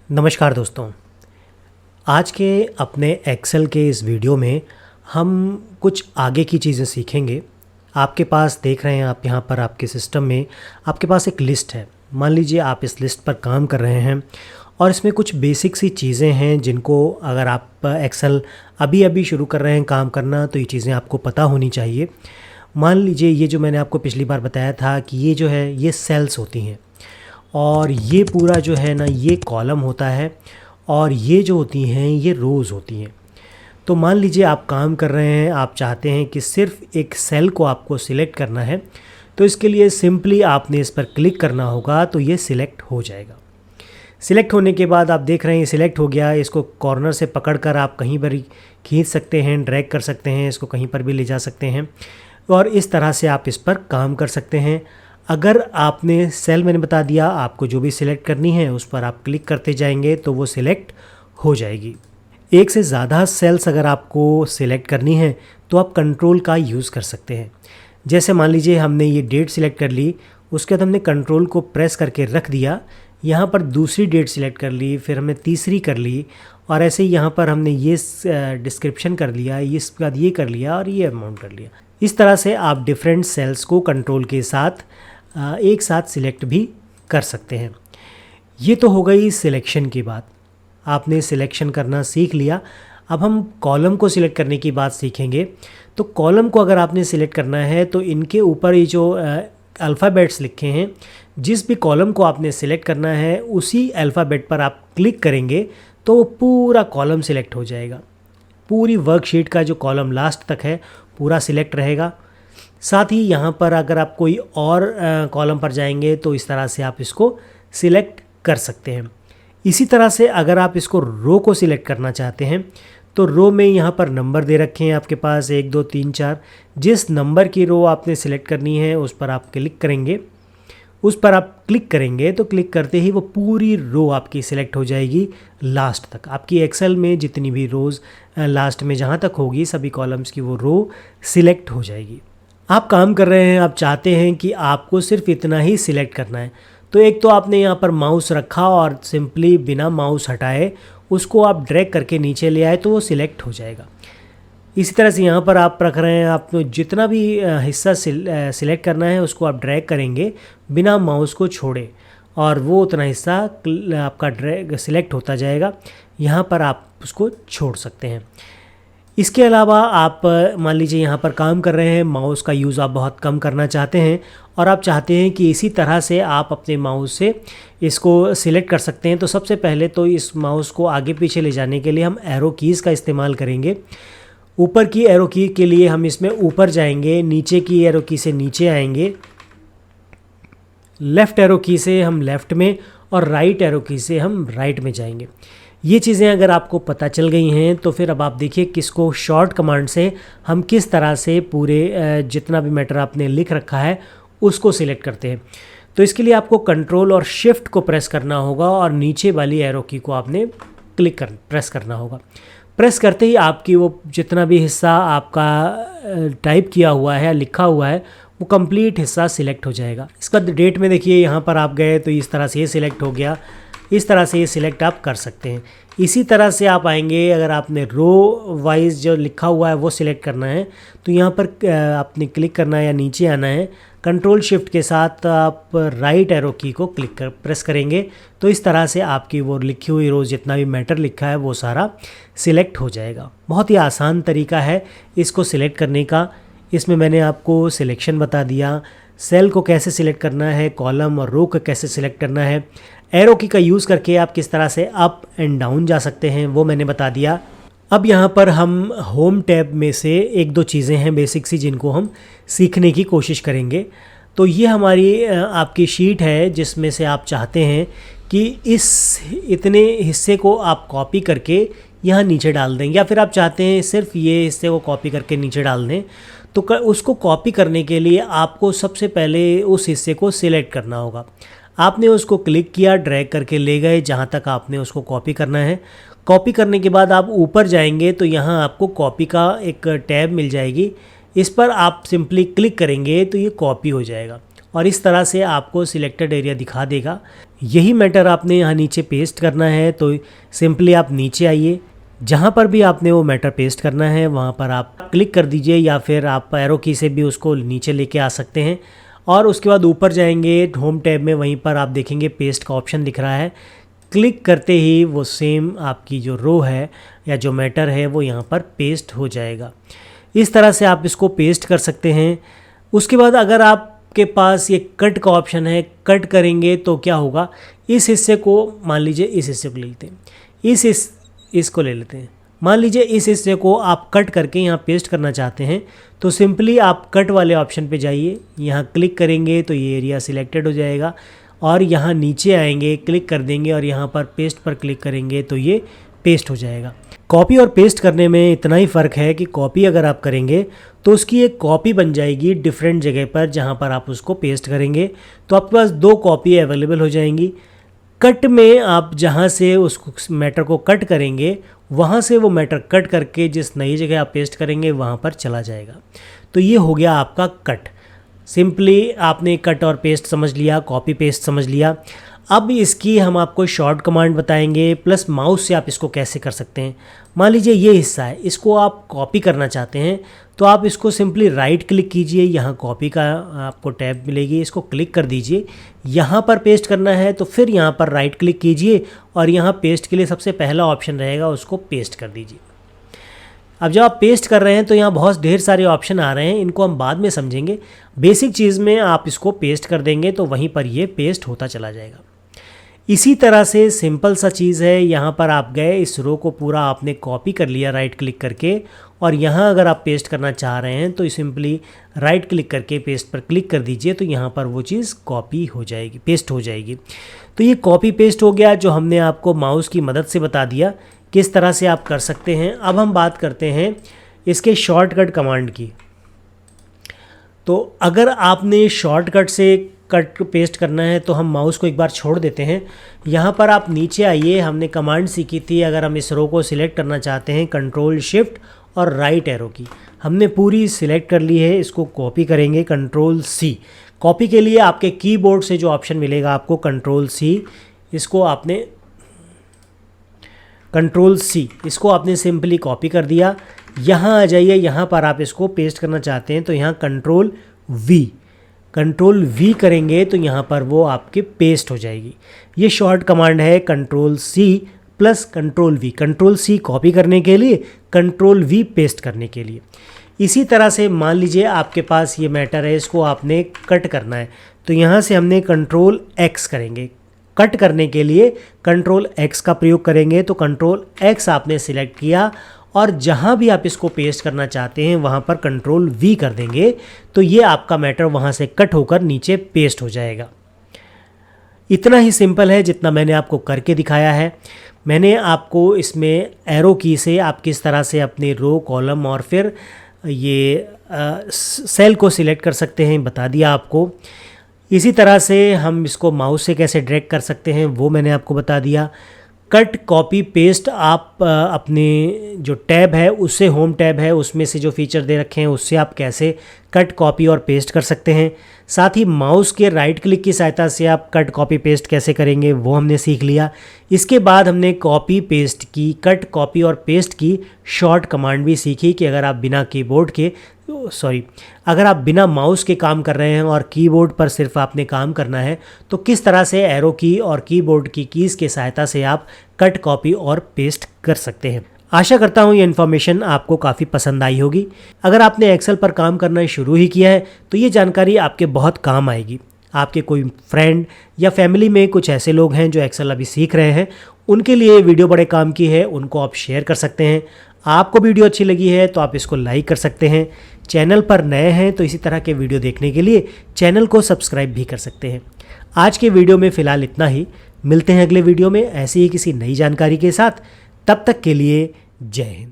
नमस्कार दोस्तों। आज के अपने एक्सेल के इस वीडियो में हम कुछ आगे की चीज़ें सीखेंगे। आपके पास देख रहे हैं आप यहाँ पर आपके सिस्टम में आपके पास एक लिस्ट है। मान लीजिए आप इस लिस्ट पर काम कर रहे हैं और इसमें कुछ बेसिक सी चीज़ें हैं जिनको अगर आप एक्सेल अभी शुरू कर रहे हैं काम करना तो ये चीज़ें आपको पता होनी चाहिए। मान लीजिए ये जो मैंने आपको पिछली बार बताया था कि ये जो है ये सेल्स होती हैं और ये पूरा जो है ना ये कॉलम होता है और ये जो होती हैं ये रोज़ होती हैं। तो मान लीजिए आप काम कर रहे हैं, आप चाहते हैं कि सिर्फ एक सेल को आपको सिलेक्ट करना है, तो इसके लिए सिंपली आपने इस पर क्लिक करना होगा तो ये सिलेक्ट हो जाएगा। सिलेक्ट होने के बाद आप देख रहे हैं सिलेक्ट हो गया। इसको कॉर्नर से पकड़कर आप कहीं पर खींच सकते हैं, ड्रैग कर सकते हैं, इसको कहीं पर भी ले जा सकते हैं और इस तरह से आप इस पर काम कर सकते हैं। अगर आपने सेल मैंने बता दिया आपको जो भी सिलेक्ट करनी है उस पर आप क्लिक करते जाएंगे तो वो सिलेक्ट हो जाएगी। एक से ज़्यादा सेल्स अगर आपको सिलेक्ट करनी है तो आप कंट्रोल का यूज़ कर सकते हैं। जैसे मान लीजिए हमने ये डेट सिलेक्ट कर ली, उसके बाद हमने कंट्रोल को प्रेस करके रख दिया, यहाँ पर दूसरी डेट सिलेक्ट कर ली, फिर हमने तीसरी कर ली और ऐसे ही यहाँ पर हमने ये डिस्क्रिप्शन कर लिया, इसके बाद ये कर लिया और ये अमाउंट कर लिया। इस तरह से आप डिफरेंट सेल्स को कंट्रोल के साथ एक साथ सिलेक्ट भी कर सकते हैं। ये तो हो गई सिलेक्शन की बात। आपने सिलेक्शन करना सीख लिया। अब हम कॉलम को सिलेक्ट करने की बात सीखेंगे। तो कॉलम को अगर आपने सिलेक्ट करना है तो इनके ऊपर ये जो अल्फ़ाबेट्स लिखे हैं, जिस भी कॉलम को आपने सिलेक्ट करना है उसी अल्फ़ाबेट पर आप क्लिक करेंगे तो पूरा कॉलम सिलेक्ट हो जाएगा। पूरी वर्कशीट का जो कॉलम लास्ट तक है पूरा सिलेक्ट रहेगा। साथ ही यहाँ पर अगर आप कोई और कॉलम पर जाएंगे तो इस तरह से आप इसको सिलेक्ट कर सकते हैं। इसी तरह से अगर आप इसको रो को सिलेक्ट करना चाहते हैं तो रो में यहाँ पर नंबर दे रखे हैं आपके पास 1 2 3 4। जिस नंबर की रो आपने सिलेक्ट करनी है उस पर आप क्लिक करेंगे। उस पर आप क्लिक करेंगे तो क्लिक करते ही वो पूरी रो आपकी सिलेक्ट हो जाएगी लास्ट तक। आपकी एक्सेल में जितनी भी रोज़ लास्ट में जहाँ तक होगी सभी कॉलम्स की वो रो सिलेक्ट हो जाएगी। आप काम कर रहे हैं, आप चाहते हैं कि आपको सिर्फ इतना ही सिलेक्ट करना है, तो एक तो आपने यहाँ पर माउस रखा और सिंपली बिना माउस हटाए उसको आप ड्रैग करके नीचे ले आए तो वो सिलेक्ट हो जाएगा। इसी तरह से यहाँ पर आप रख रहे हैं, आपको जितना भी हिस्सा सिलेक्ट करना है उसको आप ड्रैग करेंगे बिना माउस को छोड़े और वो उतना हिस्सा आपका ड्रैग सिलेक्ट होता जाएगा। यहाँ पर आप उसको छोड़ सकते हैं। इसके अलावा आप मान लीजिए यहाँ पर काम कर रहे हैं, माउस का यूज़ आप बहुत कम करना चाहते हैं और आप चाहते हैं कि इसी तरह से आप अपने माउस से इसको सिलेक्ट कर सकते हैं। तो सबसे पहले तो इस माउस को आगे पीछे ले जाने के लिए हम एरो कीज़ का इस्तेमाल करेंगे। ऊपर की एरो की के लिए हम इसमें ऊपर जाएंगे, नीचे की एरो की से नीचे आएंगे, लेफ़्ट एरो की से हम लेफ़्ट में और राइट एरो की से हम राइट में जाएंगे। ये चीज़ें अगर आपको पता चल गई हैं तो फिर अब आप देखिए किसको शॉर्ट कमांड से हम किस तरह से पूरे जितना भी मैटर आपने लिख रखा है उसको सिलेक्ट करते हैं। तो इसके लिए आपको कंट्रोल और शिफ्ट को प्रेस करना होगा और नीचे वाली एरो की को आपने प्रेस करना होगा। प्रेस करते ही आपकी वो जितना भी हिस्सा आपका टाइप किया हुआ है, लिखा हुआ है, वो कंप्लीट हिस्सा सिलेक्ट हो जाएगा। इसका डेट में देखिए यहाँ पर आप गए तो इस तरह से ये सिलेक्ट हो गया। इस तरह से ये सिलेक्ट आप कर सकते हैं। इसी तरह से आप आएंगे, अगर आपने रो वाइज जो लिखा हुआ है वो सिलेक्ट करना है तो यहाँ पर आपने क्लिक करना है या नीचे आना है। कंट्रोल शिफ्ट के साथ आप राइट एरो की को प्रेस करेंगे तो इस तरह से आपकी वो लिखी हुई रोज़ जितना भी मैटर लिखा है वो सारा सिलेक्ट हो जाएगा। बहुत ही आसान तरीका है इसको सिलेक्ट करने का। इसमें मैंने आपको सिलेक्शन बता दिया, सेल को कैसे सिलेक्ट करना है, कॉलम और रो को कैसे सिलेक्ट करना है, एरो की का यूज़ करके आप किस तरह से अप एंड डाउन जा सकते हैं वो मैंने बता दिया। अब यहाँ पर हम होम टैब में से 1 2 चीज़ें हैं बेसिक सी जिनको हम सीखने की कोशिश करेंगे। तो ये हमारी आपकी शीट है जिसमें से आप चाहते हैं कि इस इतने हिस्से को आप कॉपी करके यहाँ नीचे डाल दें, या फिर आप चाहते हैं सिर्फ ये हिस्से को कॉपी करके नीचे डाल दें। तो उसको कॉपी करने के लिए आपको सबसे पहले उस हिस्से को सिलेक्ट करना होगा। आपने उसको क्लिक किया, ड्रैग करके ले गए जहाँ तक आपने उसको कॉपी करना है। कॉपी करने के बाद आप ऊपर जाएंगे तो यहाँ आपको कॉपी का एक टैब मिल जाएगी। इस पर आप सिंपली क्लिक करेंगे तो ये कॉपी हो जाएगा और इस तरह से आपको सिलेक्टेड एरिया दिखा देगा। यही मैटर आपने यहाँ नीचे पेस्ट करना है। तो सिंपली आप नीचे आइए, जहाँ पर भी आपने वो मैटर पेस्ट करना है वहाँ पर आप क्लिक कर दीजिए, या फिर आप एरो की से भी उसको नीचे लेके आ सकते हैं। और उसके बाद ऊपर जाएंगे होम टैब में, वहीं पर आप देखेंगे पेस्ट का ऑप्शन दिख रहा है। क्लिक करते ही वो सेम आपकी जो रो है या जो मैटर है वो यहाँ पर पेस्ट हो जाएगा। इस तरह से आप इसको पेस्ट कर सकते हैं। उसके बाद अगर आपके पास ये कट का ऑप्शन है, कट करेंगे तो क्या होगा, इस हिस्से को मान लीजिए, इस हिस्से को ले लेते हैं, इसको ले लेते हैं। मान लीजिए इस हिस्से को आप कट करके यहाँ पेस्ट करना चाहते हैं, तो सिंपली आप कट वाले ऑप्शन पे जाइए, यहाँ क्लिक करेंगे तो ये एरिया सिलेक्टेड हो जाएगा। और यहाँ नीचे आएंगे, क्लिक कर देंगे और यहाँ पर पेस्ट पर क्लिक करेंगे तो ये पेस्ट हो जाएगा। कॉपी और पेस्ट करने में इतना ही फ़र्क है कि कॉपी अगर आप करेंगे तो उसकी एक कॉपी बन जाएगी डिफरेंट जगह पर जहाँ पर आप उसको पेस्ट करेंगे, तो आपके पास 2 कॉपी अवेलेबल हो जाएंगी। कट में आप जहाँ से उस मैटर को कट करेंगे वहाँ से वो मैटर कट करके जिस नई जगह आप पेस्ट करेंगे वहाँ पर चला जाएगा। तो ये हो गया आपका कट। सिंपली आपने कट और पेस्ट समझ लिया, कॉपी पेस्ट समझ लिया। अब इसकी हम आपको शॉर्ट कमांड बताएंगे, प्लस माउस से आप इसको कैसे कर सकते हैं। मान लीजिए ये हिस्सा है, इसको आप कॉपी करना चाहते हैं तो आप इसको सिंपली राइट क्लिक कीजिए, यहाँ कॉपी का आपको टैब मिलेगी, इसको क्लिक कर दीजिए। यहाँ पर पेस्ट करना है तो फिर यहाँ पर राइट क्लिक कीजिए और यहाँ पेस्ट के लिए सबसे पहला ऑप्शन रहेगा, उसको पेस्ट कर दीजिए। अब जब आप पेस्ट कर रहे हैं तो यहाँ बहुत ढेर सारे ऑप्शन आ रहे हैं, इनको हम बाद में समझेंगे। बेसिक चीज़ में आप इसको पेस्ट कर देंगे तो वहीं पर ये पेस्ट होता चला जाएगा। इसी तरह से सिंपल सा चीज़ है, यहाँ पर आप गए, इस रो को पूरा आपने कॉपी कर लिया राइट क्लिक करके, और यहाँ अगर आप पेस्ट करना चाह रहे हैं तो सिंपली राइट क्लिक करके पेस्ट पर क्लिक कर दीजिए, तो यहाँ पर वो चीज़ कॉपी हो जाएगी, पेस्ट हो जाएगी। तो ये कॉपी पेस्ट हो गया, जो हमने आपको माउस की मदद से बता दिया किस तरह से आप कर सकते हैं। अब हम बात करते हैं इसके शॉर्टकट कमांड की। तो अगर आपने शॉर्टकट से कट पेस्ट करना है तो हम माउस को एक बार छोड़ देते हैं। यहाँ पर आप नीचे आइए, हमने कमांड सीखी थी, अगर हम इस रो को सिलेक्ट करना चाहते हैं कंट्रोल शिफ्ट और राइट एरो की हमने पूरी सिलेक्ट कर ली है। इसको कॉपी करेंगे, कंट्रोल सी। कॉपी के लिए आपके कीबोर्ड से जो ऑप्शन मिलेगा आपको कंट्रोल सी, इसको आपने सिंपली कॉपी कर दिया। यहाँ आ जाइए, यहाँ पर आप इसको पेस्ट करना चाहते हैं तो यहाँ कंट्रोल वी करेंगे तो यहाँ पर वो आपके पेस्ट हो जाएगी। ये शॉर्ट कमांड है control C plus control V, control C copy करने के लिए, कंट्रोल वी पेस्ट करने के लिए। इसी तरह से मान लीजिए आपके पास ये मैटर है, इसको आपने कट करना है तो यहाँ से हमने कंट्रोल एक्स करेंगे। कट करने के लिए कंट्रोल एक्स का प्रयोग करेंगे, तो कंट्रोल एक्स आपने सिलेक्ट किया और जहाँ भी आप इसको पेस्ट करना चाहते हैं वहाँ पर कंट्रोल वी कर देंगे तो ये आपका मैटर वहाँ से कट होकर नीचे पेस्ट हो जाएगा। इतना ही सिंपल है जितना मैंने आपको करके दिखाया है। मैंने आपको इसमें एरो की से आप किस तरह से अपने रो, कॉलम और फिर ये सेल को सिलेक्ट कर सकते हैं बता दिया आपको। इसी तरह से हम इसको माउस से कैसे ड्रैग कर सकते हैं वो मैंने आपको बता दिया। कट, कॉपी, पेस्ट आप अपने जो टैब है उससे, होम टैब है उसमें से जो फीचर दे रखे हैं उससे आप कैसे कट, कॉपी और पेस्ट कर सकते हैं। साथ ही माउस के राइट क्लिक की सहायता से आप कट, कॉपी, पेस्ट कैसे करेंगे वो हमने सीख लिया। इसके बाद हमने कॉपी पेस्ट की, कट, कॉपी और पेस्ट की शॉर्ट कमांड भी सीखी कि अगर आप बिना माउस के काम कर रहे हैं और कीबोर्ड पर सिर्फ आपने काम करना है तो किस तरह से एरो की और कीबोर्ड की कीज़ के सहायता से आप कट, कॉपी और पेस्ट कर सकते हैं। आशा करता हूँ ये इन्फॉर्मेशन आपको काफ़ी पसंद आई होगी। अगर आपने एक्सेल पर काम करना शुरू ही किया है तो ये जानकारी आपके बहुत काम आएगी। आपके कोई फ्रेंड या फैमिली में कुछ ऐसे लोग हैं जो एक्सेल अभी सीख रहे हैं, उनके लिए वीडियो बड़े काम की है, उनको आप शेयर कर सकते हैं। आपको वीडियो अच्छी लगी है तो आप इसको लाइक कर सकते हैं। चैनल पर नए हैं तो इसी तरह के वीडियो देखने के लिए चैनल को सब्सक्राइब भी कर सकते हैं। आज के वीडियो में फ़िलहाल इतना ही। मिलते हैं अगले वीडियो में ऐसी ही किसी नई जानकारी के साथ। तब तक के लिए जय हिंद।